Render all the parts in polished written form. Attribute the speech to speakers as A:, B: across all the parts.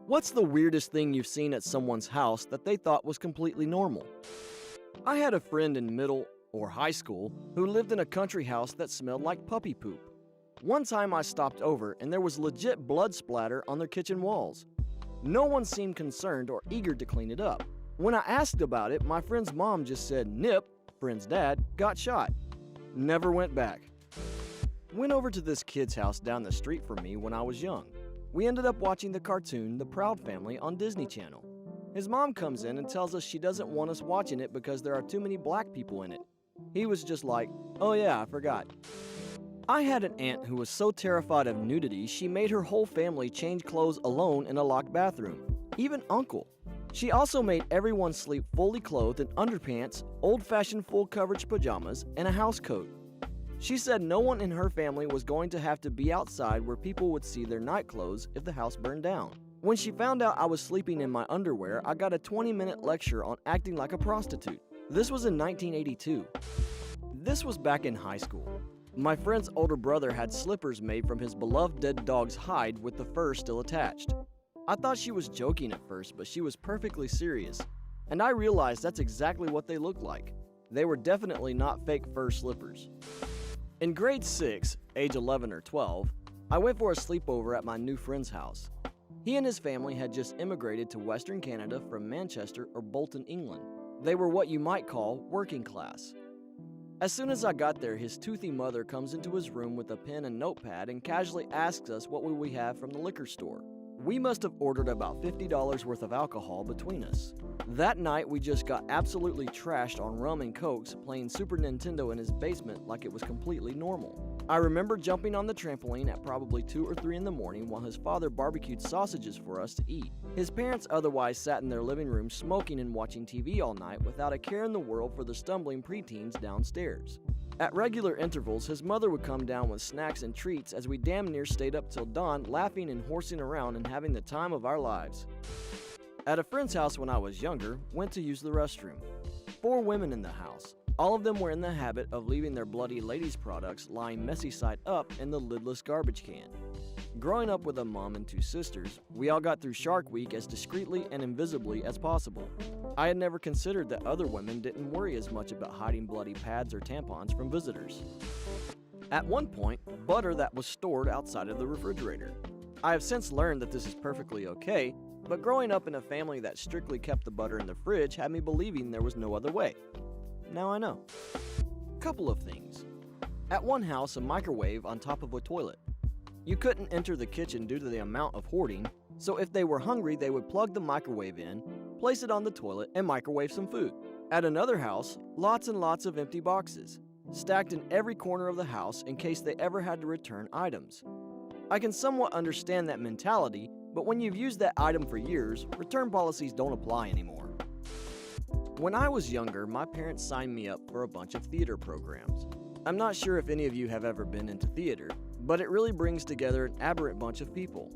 A: What's the weirdest thing you've seen at someone's house that they thought was completely normal? I had a friend in middle or high school who lived in a country house that smelled like puppy poop. One time I stopped over and there was legit blood splatter on their kitchen walls. No one seemed concerned or eager to clean it up. When I asked about it, my friend's mom just said Nip, friend's dad, got shot. Never went back. Went over to this kid's house down the street from me when I was young. We ended up watching the cartoon The Proud Family on Disney Channel. His mom comes in and tells us she doesn't want us watching it because there are too many black people in it. He was just like, "Oh yeah, I forgot." I had an aunt who was so terrified of nudity she made her whole family change clothes alone in a locked bathroom. Even uncle. She also made everyone sleep fully clothed in underpants, old-fashioned full coverage pajamas, and a house coat. She said no one in her family was going to have to be outside where people would see their night clothes if the house burned down. When she found out I was sleeping in my underwear, I got a 20-minute lecture on acting like a prostitute. This was in 1982. This was back in high school. My friend's older brother had slippers made from his beloved dead dog's hide with the fur still attached. I thought she was joking at first, but she was perfectly serious. And I realized that's exactly what they looked like. They were definitely not fake fur slippers. In grade 6, age 11 or 12, I went for a sleepover at my new friend's house. He and his family had just immigrated to Western Canada from Manchester or Bolton, England. They were what you might call working class. As soon as I got there, his toothy mother comes into his room with a pen and notepad and casually asks us what would we have from the liquor store. We must have ordered about $50 worth of alcohol between us. That night, we just got absolutely trashed on rum and cokes, playing Super Nintendo in his basement like it was completely normal. I remember jumping on the trampoline at probably 2 or 3 in the morning while his father barbecued sausages for us to eat. His parents otherwise sat in their living room smoking and watching TV all night without a care in the world for the stumbling preteens downstairs. At regular intervals, his mother would come down with snacks and treats as we damn near stayed up till dawn laughing and horsing around and having the time of our lives. At a friend's house when I was younger, went to use the restroom. 4 women in the house. All of them were in the habit of leaving their bloody ladies' products lying messy side up in the lidless garbage can. Growing up with a mom and 2 sisters, we all got through Shark Week as discreetly and invisibly as possible. I had never considered that other women didn't worry as much about hiding bloody pads or tampons from visitors. At one point, butter that was stored outside of the refrigerator. I have since learned that this is perfectly okay, but growing up in a family that strictly kept the butter in the fridge had me believing there was no other way. Now I know. Couple of things. At one house, a microwave on top of a toilet. You couldn't enter the kitchen due to the amount of hoarding, so if they were hungry, they would plug the microwave in, place it on the toilet, and microwave some food. At another house, lots and lots of empty boxes, stacked in every corner of the house in case they ever had to return items. I can somewhat understand that mentality, but when you've used that item for years, return policies don't apply anymore. When I was younger, my parents signed me up for a bunch of theater programs. I'm not sure if any of you have ever been into theater, but it really brings together an aberrant bunch of people.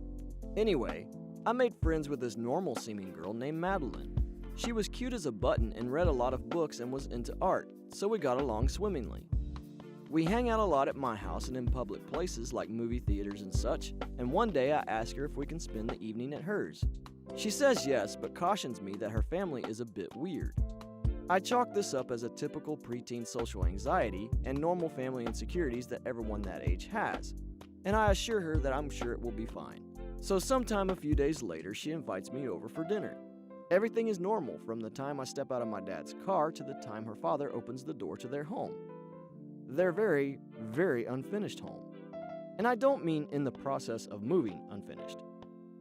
A: Anyway, I made friends with this normal-seeming girl named Madeline. She was cute as a button and read a lot of books and was into art, so we got along swimmingly. We hang out a lot at my house and in public places like movie theaters and such, and one day I ask her if we can spend the evening at hers. She says yes, but cautions me that her family is a bit weird. I chalk this up as a typical preteen social anxiety and normal family insecurities that everyone that age has, and I assure her that I'm sure it will be fine. So sometime a few days later, she invites me over for dinner. Everything is normal from the time I step out of my dad's car to the time her father opens the door to their home. Their very, very unfinished home. And I don't mean in the process of moving unfinished.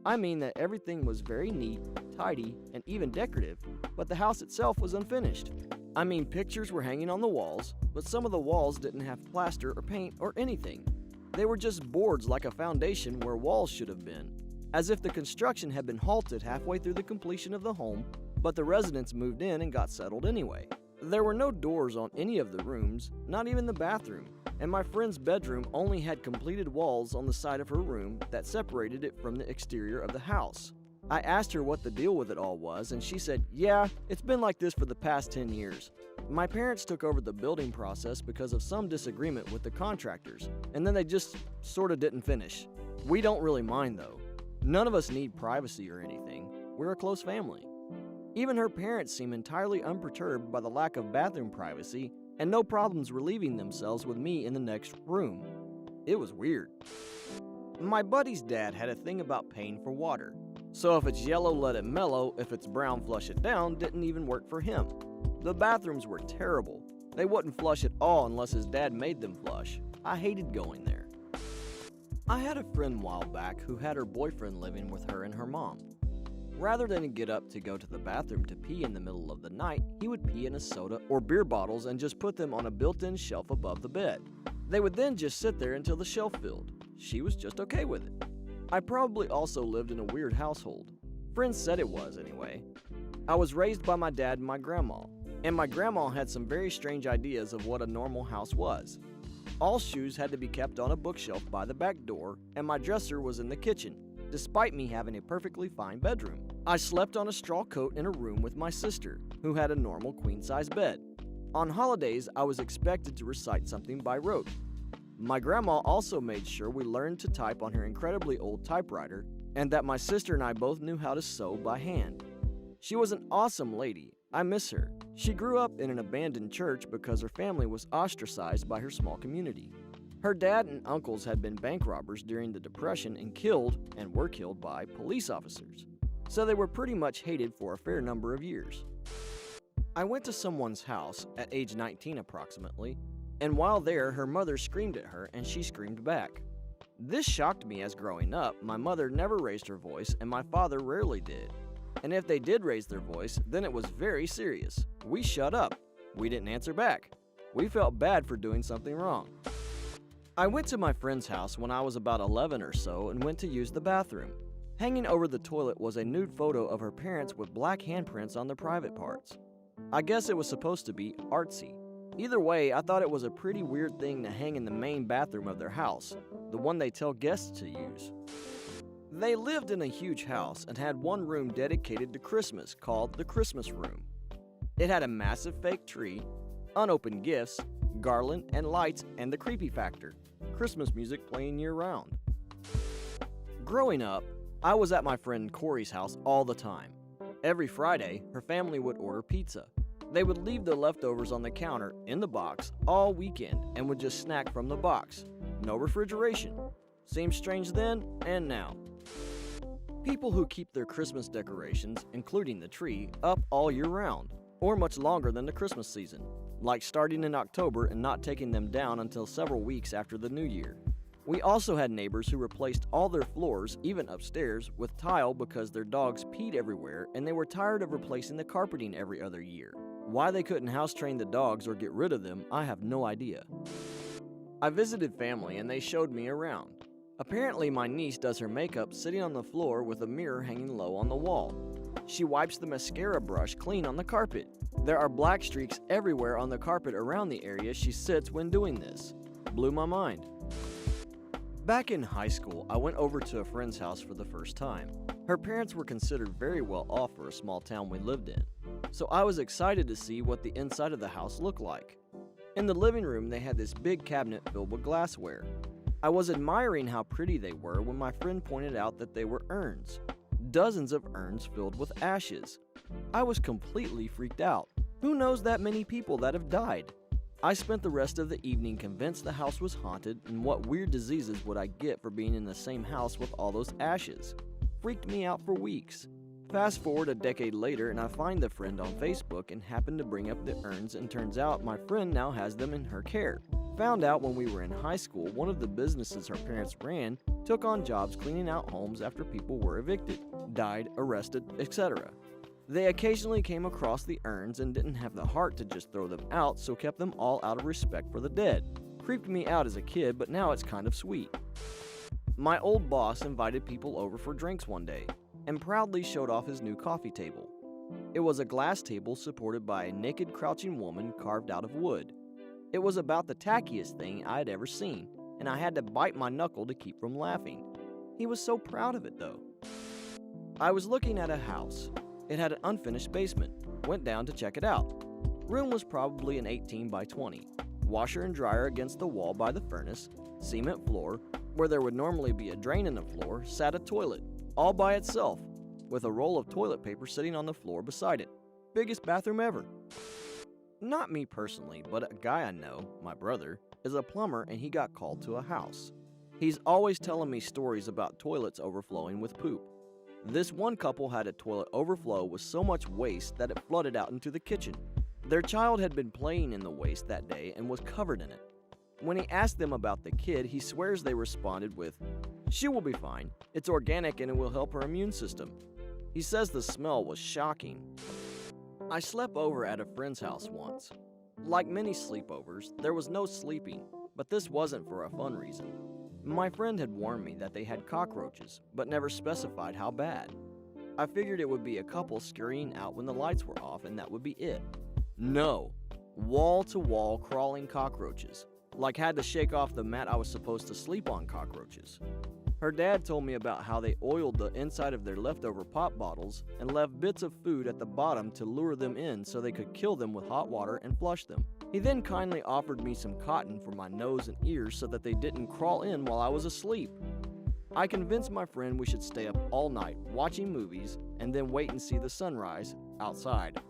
A: I mean that everything was very neat, tidy, and even decorative, but the house itself was unfinished. I mean, pictures were hanging on the walls, but some of the walls didn't have plaster or paint or anything. They were just boards like a foundation where walls should have been, as if the construction had been halted halfway through the completion of the home, but the residents moved in and got settled anyway. There were no doors on any of the rooms, not even the bathroom, and my friend's bedroom only had completed walls on the side of her room that separated it from the exterior of the house. I asked her what the deal with it all was, and she said, "Yeah, it's been like this for the past 10 years. My parents took over the building process because of some disagreement with the contractors, and then they just sorta didn't finish. We don't really mind though. None of us need privacy or anything. We're a close family. Even her parents seem entirely unperturbed by the lack of bathroom privacy and no problems relieving themselves with me in the next room. It was weird. My buddy's dad had a thing about paying for water. So if it's yellow, let it mellow. If it's brown, flush it down didn't even work for him. The bathrooms were terrible. They wouldn't flush at all unless his dad made them flush. I hated going there. I had a friend a while back who had her boyfriend living with her and her mom. Rather than get up to go to the bathroom to pee in the middle of the night, he would pee in a soda or beer bottles and just put them on a built-in shelf above the bed. They would then just sit there until the shelf filled. She was just okay with it. I probably also lived in a weird household. Friends said it was, anyway. I was raised by my dad and my grandma, and my grandma had some very strange ideas of what a normal house was. All shoes had to be kept on a bookshelf by the back door, and my dresser was in the kitchen, despite me having a perfectly fine bedroom. I slept on a straw coat in a room with my sister, who had a normal queen-size bed. On holidays, I was expected to recite something by rote. My grandma also made sure we learned to type on her incredibly old typewriter, and that my sister and I both knew how to sew by hand. She was an awesome lady. I miss her. She grew up in an abandoned church because her family was ostracized by her small community. Her dad and uncles had been bank robbers during the Depression and were killed by police officers. So they were pretty much hated for a fair number of years. I went to someone's house at age 19 approximately, and while there, her mother screamed at her and she screamed back. This shocked me as growing up, my mother never raised her voice and my father rarely did. And if they did raise their voice, then it was very serious. We shut up. We didn't answer back. We felt bad for doing something wrong. I went to my friend's house when I was about 11 or so and went to use the bathroom. Hanging over the toilet was a nude photo of her parents with black handprints on their private parts. I guess it was supposed to be artsy. Either way, I thought it was a pretty weird thing to hang in the main bathroom of their house, the one they tell guests to use. They lived in a huge house and had one room dedicated to Christmas called the Christmas Room. It had a massive fake tree, unopened gifts, garland and lights, and the creepy factor, Christmas music playing year-round. Growing up, I was at my friend Corey's house all the time. Every Friday, her family would order pizza. They would leave the leftovers on the counter in the box all weekend and would just snack from the box. No refrigeration. Seemed strange then and now. People who keep their Christmas decorations, including the tree, up all year round, or much longer than the Christmas season, like starting in October and not taking them down until several weeks after the new year. We also had neighbors who replaced all their floors, even upstairs, with tile because their dogs peed everywhere and they were tired of replacing the carpeting every other year. Why they couldn't house train the dogs or get rid of them, I have no idea. I visited family and they showed me around. Apparently my niece does her makeup sitting on the floor with a mirror hanging low on the wall. She wipes the mascara brush clean on the carpet. There are black streaks everywhere on the carpet around the area she sits when doing this. Blew my mind. Back in high school, I went over to a friend's house for the first time. Her parents were considered very well off for a small town we lived in, so I was excited to see what the inside of the house looked like. In the living room, they had this big cabinet filled with glassware. I was admiring how pretty they were when my friend pointed out that they were urns. Dozens of urns filled with ashes. I was completely freaked out. Who knows that many people that have died? I spent the rest of the evening convinced the house was haunted and what weird diseases would I get for being in the same house with all those ashes. Freaked me out for weeks. Fast forward a decade later and I find the friend on Facebook and happen to bring up the urns and turns out my friend now has them in her care. Found out when we were in high school one of the businesses her parents ran took on jobs cleaning out homes after people were evicted, died, arrested, etc. They occasionally came across the urns and didn't have the heart to just throw them out, so kept them all out of respect for the dead. Creeped me out as a kid, but now it's kind of sweet. My old boss invited people over for drinks one day and proudly showed off his new coffee table. It was a glass table supported by a naked crouching woman carved out of wood. It was about the tackiest thing I had ever seen, and I had to bite my knuckle to keep from laughing. He was so proud of it though. I was looking at a house. It had an unfinished basement. Went down to check it out. Room was probably an 18 by 20. Washer and dryer against the wall by the furnace. Cement floor. Where there would normally be a drain in the floor, sat a toilet. all by itself, with a roll of toilet paper sitting on the floor beside it. Biggest bathroom ever. Not me personally, but a guy I know, my brother, is a plumber and he got called to a house. He's always telling me stories about toilets overflowing with poop. This one couple had a toilet overflow with so much waste that it flooded out into the kitchen. Their child had been playing in the waste that day and was covered in it. When he asked them about the kid, he swears they responded with, "She will be fine. It's organic and it will help her immune system." He says the smell was shocking. I slept over at a friend's house once. Like many sleepovers, there was no sleeping, but this wasn't for a fun reason. My friend had warned me that they had cockroaches, but never specified how bad. I figured it would be a couple scurrying out when the lights were off and that would be it. No, wall-to-wall crawling cockroaches. Like had to shake off the mat I was supposed to sleep on cockroaches. Her dad told me about how they oiled the inside of their leftover pop bottles and left bits of food at the bottom to lure them in so they could kill them with hot water and flush them. He then kindly offered me some cotton for my nose and ears so that they didn't crawl in while I was asleep. I convinced my friend we should stay up all night watching movies and then wait and see the sunrise outside.